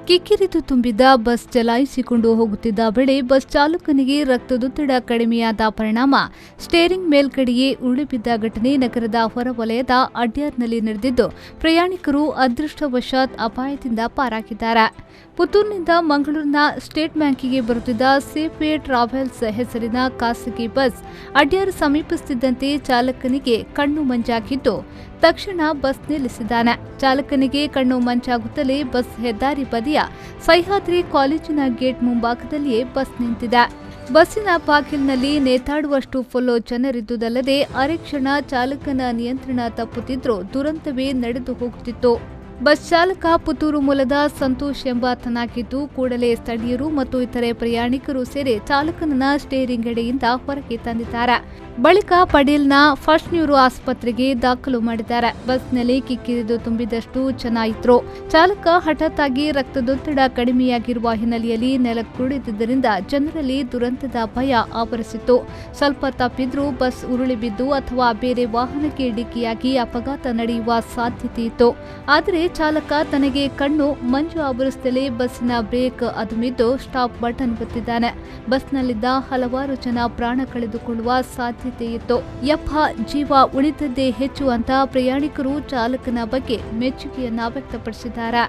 ಕಿಕ್ಕಿರಿದು ತುಂಬಿದ್ದ ಬಸ್ ಚಲಾಯಿಸಿಕೊಂಡು ಹೋಗುತ್ತಿದ್ದ ವೇಳೆ ಬಸ್ ಚಾಲಕನಿಗೆ ರಕ್ತದೊತ್ತಡ ಕಡಿಮೆಯಾದ ಪರಿಣಾಮ ಸ್ಟೇರಿಂಗ್ ಮೇಲ್ಗಡೆಯೇ ಉರುಳಿಬಿದ್ದ ಘಟನೆ ನಗರದ ಹೊರವಲಯದ ಅಡ್ಯಾರ್ನಲ್ಲಿ ನಡೆದಿದ್ದು, ಪ್ರಯಾಣಿಕರು ಅದೃಷ್ಟವಶಾತ್ ಅಪಾಯದಿಂದ ಪಾರಾಗಿದ್ದಾರೆ. ಪುತ್ತೂರಿನಿಂದ ಮಂಗಳೂರಿನ ಸ್ಟೇಟ್ ಬ್ಯಾಂಕಿಗೆ ಬರುತ್ತಿದ್ದ ಸೇಫ್ವೇ ಟ್ರಾವೆಲ್ಸ್ ಹೆಸರಿನ ಖಾಸಗಿ ಬಸ್ ಅಡ್ಯಾರ್ ಸಮೀಪಿಸುತ್ತಿದ್ದಂತೆ ಚಾಲಕನಿಗೆ ಕಣ್ಣು ಮಂಜಾಗಿದ್ದು, ತಕ್ಷಣ ಬಸ್ ನಿಲ್ಲಿಸಿದ್ದಾನೆ. ಚಾಲಕನಿಗೆ ಕಣ್ಣು ಮಂಚಾಗುತ್ತಲೇ ಬಸ್ ಹೆದ್ದಾರಿ ಬದಿಯ ಸಹ್ಯಾದ್ರಿ ಕಾಲೇಜಿನ ಗೇಟ್ ಮುಂಭಾಗದಲ್ಲಿಯೇ ಬಸ್ ನಿಂತಿದೆ. ಬಸ್ಸಿನ ಬಾಗಿಲಿನಲ್ಲಿ ನೇತಾಡುವಷ್ಟು ಫುಲ್ಲು ಜನರಿದ್ದುದಲ್ಲದೆ ಅರೆಕ್ಷಣ ಚಾಲಕನ ನಿಯಂತ್ರಣ ತಪ್ಪುತ್ತಿದ್ದರೂ ದುರಂತವೇ ನಡೆದು ಹೋಗುತ್ತಿತ್ತು. ಬಸ್ ಚಾಲಕ ಪುತ್ತೂರು ಮೂಲದ ಸಂತೋಷ್ ಎಂಬಾತನಾಗಿದ್ದು, ಕೂಡಲೇ ಸ್ಥಳೀಯರು ಮತ್ತು ಇತರೆ ಪ್ರಯಾಣಿಕರು ಸೇರಿ ಚಾಲಕನನ್ನ ಸ್ಟೇರಿಂಗ್ ಎಡೆಯಿಂದ ಹೊರಗೆ ತಂದಿದ್ದಾರೆ. ಬಳಿಕ ಪಡೇಲ್ನ ಫಸ್ಟ್ ನ್ಯೂರೋ ಆಸ್ಪತ್ರೆಗೆ ದಾಖಲು ಮಾಡಿದ್ದಾರೆ. ಬಸ್ನಲ್ಲಿ ಕಿಕ್ಕಿರಿದು ತುಂಬಿದಷ್ಟು ಜನ ಇದ್ರು. ಚಾಲಕ ಹಠಾತ್ ಆಗಿ ರಕ್ತದೊತ್ತಡ ಕಡಿಮೆಯಾಗಿರುವ ಹಿನ್ನೆಲೆಯಲ್ಲಿ ನೆಲಕ್ಕುರುಳಿದ್ದರಿಂದ ಜನರಲ್ಲಿ ದುರಂತದ ಭಯ ಆವರಿಸಿತ್ತು. ಸ್ವಲ್ಪ ತಪ್ಪಿದ್ರೂ ಬಸ್ ಉರುಳಿ ಬಿದ್ದು ಅಥವಾ ಬೇರೆ ವಾಹನಕ್ಕೆ ಡಿಕ್ಕಿಯಾಗಿ ಅಪಘಾತ ನಡೆಯುವ ಸಾಧ್ಯತೆ ಇತ್ತು. ಆದರೆ ಚಾಲಕ ತನಗೆ ಕಣ್ಣು ಮಂಜು ಆವರಿಸದಲೇ ಬಸ್ಸಿನ ಬ್ರೇಕ್ ಅದುಮಿದ್ದು ಸ್ಟಾಪ್ ಬಟನ್ ಒತ್ತಿದ್ದಾನೆ. ಬಸ್ನಲ್ಲಿದ್ದ ಹಲವಾರು ಜನ ಪ್ರಾಣ ಕಳೆದುಕೊಳ್ಳುವ ಸಾಧ್ಯತೆ ಇತ್ತು. ಯಪ್ಪ, ಜೀವ ಉಳಿದದ್ದೇ ಹೆಚ್ಚು ಅಂತ ಪ್ರಯಾಣಿಕರು ಚಾಲಕನ ಬಗ್ಗೆ ಮೆಚ್ಚುಗೆಯನ್ನ ವ್ಯಕ್ತಪಡಿಸಿದ್ದಾರೆ.